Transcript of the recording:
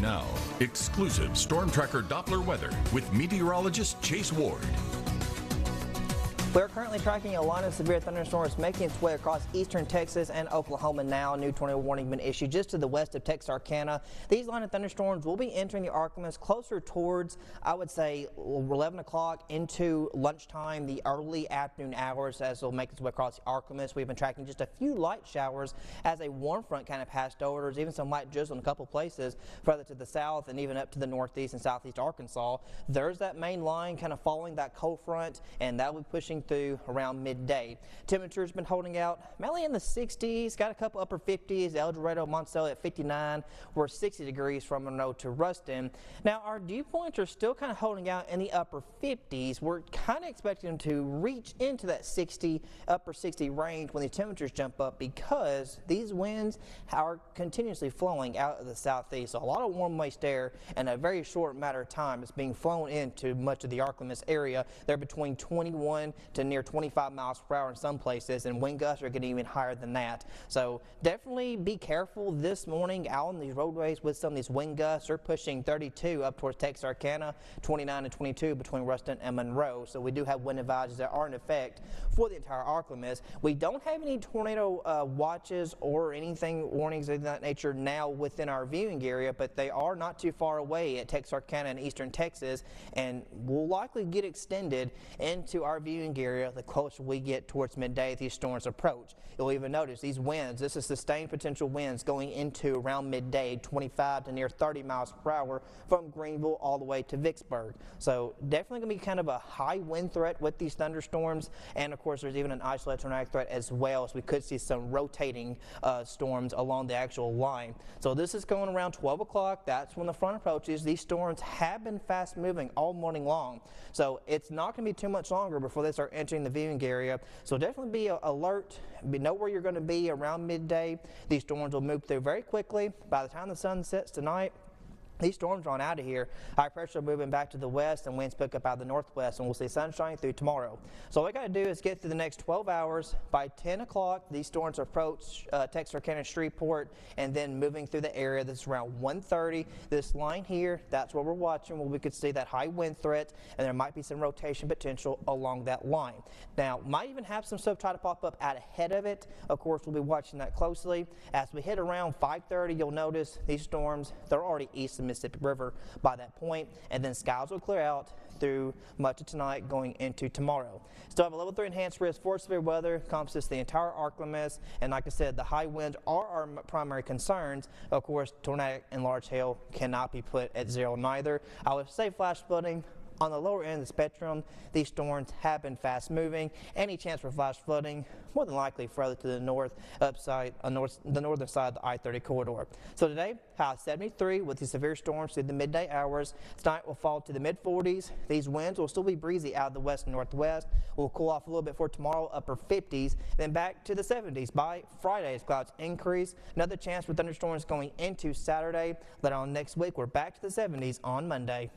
now, exclusive Storm Tracker Doppler weather with meteorologist Chase Ward. We're currently tracking a line of severe thunderstorms making its way across eastern Texas and Oklahoma now. A new tornado warning been issued just to the west of Texarkana. These line of thunderstorms will be entering the ArkLaMiss closer towards, I would say, 11 o'clock into lunchtime, the early afternoon hours, as they'll make its way across the ArkLaMiss. We've been tracking just a few light showers as a warm front kind of passed over. There's even some light drizzle in a couple places further to the south and even up to the northeast and southeast Arkansas. There's that main line kind of following that cold front, and that will be pushing through around midday. Temperatures been holding out mainly in the 60s, got a couple upper 50s, El Dorado, Monticello at 59. We're 60 degrees from Monroe to Ruston. Now our dew points are still kind of holding out in the upper 50s. We're kind of expecting them to reach into that 60, upper 60 range when the temperatures jump up, because these winds are continuously flowing out of the southeast. So a lot of warm moist air in a very short matter of time is being flown into much of the ArkLaMiss area. They're between 21 to near 25 miles per hour in some places, and wind gusts are getting even higher than that. So definitely be careful this morning out on these roadways with some of these wind gusts. They're pushing 32 up towards Texarkana, 29 and 22 between Ruston and Monroe. So we do have wind advisories that are in effect for the entire ArkLaMiss. We don't have any tornado watches or anything, warnings of that nature now within our viewing area, but they are not too far away at Texarkana and eastern Texas, and will likely get extended into our viewing area the closer we get towards midday these storms approach. You'll even notice these winds, this is sustained potential winds going into around midday, 25 to near 30 miles per hour from Greenville all the way to Vicksburg. So definitely going to be kind of a high wind threat with these thunderstorms, and of course there's even an isolated tornadic threat as well, so we could see some rotating storms along the actual line. So this is going around 12 o'clock. That's when the front approaches. These storms have been fast moving all morning long, so it's not going to be too much longer before they start entering the viewing area. So definitely be alert, know where you're going to be around midday. These storms will move through very quickly. By the time the sun sets tonight, these storms are on out of here. High pressure moving back to the west, and winds pick up out of the northwest, and we'll see sunshine through tomorrow. So all we got to do is get through the next 12 hours. By 10 o'clock, these storms approach Texarkana, Shreveport, and then moving through the area. This is around 1:30. This line here, that's what we're watching, where we could see that high wind threat, and there might be some rotation potential along that line. Now, might even have some stuff try to pop up out ahead of it. Of course, we'll be watching that closely. As we hit around 5:30, you'll notice these storms, they're already east of Mississippi River by that point, and then skies will clear out through much of tonight going into tomorrow. Still have a level 3 enhanced risk for severe weather, encompasses the entire ArkLaMiss, and like I said, the high winds are our primary concerns. Of course, tornadic and large hail cannot be put at zero neither. I would say flash flooding. On the lower end of the spectrum, these storms have been fast moving. Any chance for flash flooding, more than likely further to the north, the northern side of the I-30 corridor. So today, high 73 with the severe storms through the midday hours. Tonight will fall to the mid-40s. These winds will still be breezy out of the west and northwest. We'll cool off a little bit for tomorrow, upper 50s, then back to the 70s by Friday as clouds increase. Another chance for thunderstorms going into Saturday. Later on next week, we're back to the 70s on Monday.